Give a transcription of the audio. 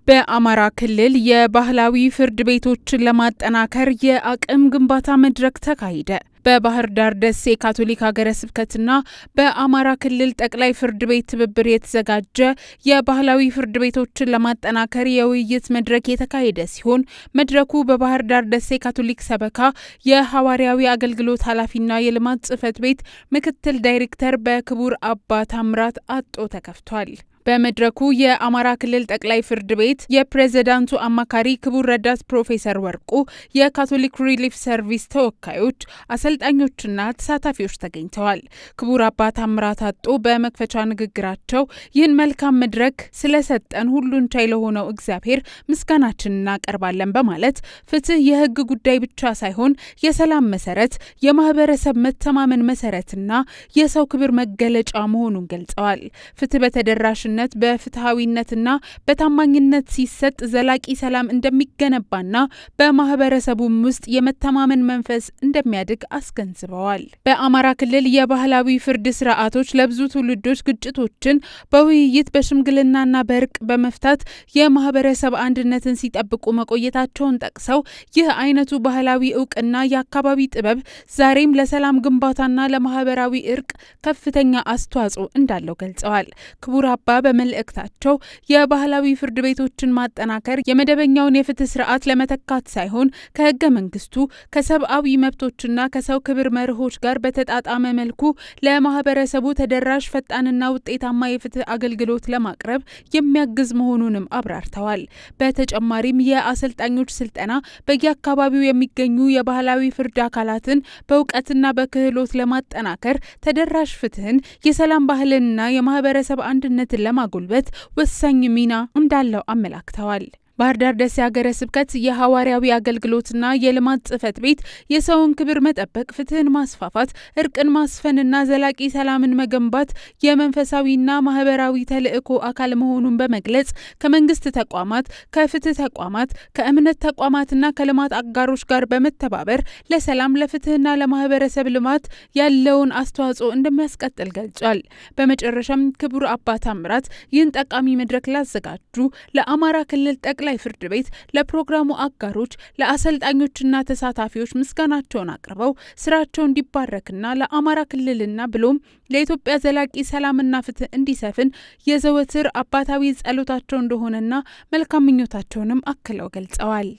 በአማራ ክልል የባህላዊ ፍርድ ቤቶችን ለማጠናከር የአቅም ግንባታ መድረክ ተካሄደ። በባህር ዳር ደሴ ካቶሊክ ሀገረ ስብከትና በአማራ ክልል ጠቅላይ ፍርድ ቤት ትብብር የተዘጋጀ የባህላዊ ፍርድ ቤቶችን ለማጠናከር የውይይት መድረክ የተካሄደ ሲሆን መድረኩ በባህር ዳር ደሴ ካቶሊክ ሰበካ የሐዋርያዊ አገልግሎት ኃላፊና የልማት ጽሕፈት ቤት ምክትል ዳይሬክተር በክቡር አባ ታምራት አጦ ተከፍቷል። በመድረኩ የአማራ ክልል ጠቅላይ ፍርድ ቤት የፕሬዝዳንቱ አማካሪ ክቡር ረዳት ፕሮፌሰር ወርቁ፣ የካቶሊክ ሪሊፍ ሰርቪስ ተወካዮች፣ አሰልጣኞችና ተሳታፊዎች ተገኝተዋል። ክቡር አባ ታምራት አጦ በመክፈቻ ንግግራቸው ይህን መልካም መድረክ ስለሰጠን ሁሉን ቻይ ለሆነው እግዚአብሔር ምስጋናችንን እናቀርባለን በማለት ፍትህ የሕግ ጉዳይ ብቻ ሳይሆን የሰላም መሰረት፣ የማህበረሰብ መተማመን መሰረትና የሰው ክብር መገለጫ መሆኑን ገልጸዋል። ፍትህ በተደራሽ በፍትሃዊነትና በታማኝነት ሲሰጥ ዘላቂ ሰላም እንደሚገነባና በማህበረሰቡም ውስጥ የመተማመን መንፈስ እንደሚያድግ አስገንዝበዋል። በአማራ ክልል የባህላዊ ፍርድ ስርዓቶች ለብዙ ትውልዶች ግጭቶችን በውይይት በሽምግልናና በእርቅ በመፍታት የማህበረሰብ አንድነትን ሲጠብቁ መቆየታቸውን ጠቅሰው ይህ አይነቱ ባህላዊ እውቅና የአካባቢ ጥበብ ዛሬም ለሰላም ግንባታና ለማህበራዊ እርቅ ከፍተኛ አስተዋጽኦ እንዳለው ገልጸዋል። ክቡር አባ በመልእክታቸው የባህላዊ ፍርድ ቤቶችን ማጠናከር የመደበኛውን የፍትህ ስርዓት ለመተካት ሳይሆን ከህገ መንግስቱ ከሰብአዊ መብቶችና ከሰው ክብር መርሆች ጋር በተጣጣመ መልኩ ለማህበረሰቡ ተደራሽ ፈጣንና ውጤታማ የፍትህ አገልግሎት ለማቅረብ የሚያግዝ መሆኑንም አብራርተዋል። በተጨማሪም የአሰልጣኞች ስልጠና በየአካባቢው የሚገኙ የባህላዊ ፍርድ አካላትን በእውቀትና በክህሎት ለማጠናከር ተደራሽ ፍትህን፣ የሰላም ባህልንና የማህበረሰብ አንድነትን ለማጎልበት ወሳኝ ሚና እንዳለው አመላክተዋል። ባህር ዳር ደሴ ሀገረ ስብከት የሐዋርያዊ አገልግሎትና የልማት ጽሕፈት ቤት የሰውን ክብር መጠበቅ፣ ፍትህን ማስፋፋት፣ እርቅን ማስፈንና ዘላቂ ሰላምን መገንባት የመንፈሳዊና ማህበራዊ ተልዕኮ አካል መሆኑን በመግለጽ ከመንግስት ተቋማት፣ ከፍትህ ተቋማት፣ ከእምነት ተቋማትና ከልማት አጋሮች ጋር በመተባበር ለሰላም፣ ለፍትህና ለማህበረሰብ ልማት ያለውን አስተዋጽኦ እንደሚያስቀጥል ገልጿል። በመጨረሻም ክቡር አባ ታምራት ይህን ጠቃሚ መድረክ ላዘጋጁ ለአማራ ክልል ጠቅላይ ፍርድ ቤት፣ ለፕሮግራሙ አጋሮች፣ ለአሰልጣኞችና ተሳታፊዎች ምስጋናቸውን አቅርበው ስራቸው እንዲባረክና ለአማራ ክልልና ብሎም ለኢትዮጵያ ዘላቂ ሰላምና ፍትህ እንዲሰፍን የዘወትር አባታዊ ጸሎታቸው እንደሆነና መልካም ምኞታቸውንም አክለው ገልጸዋል።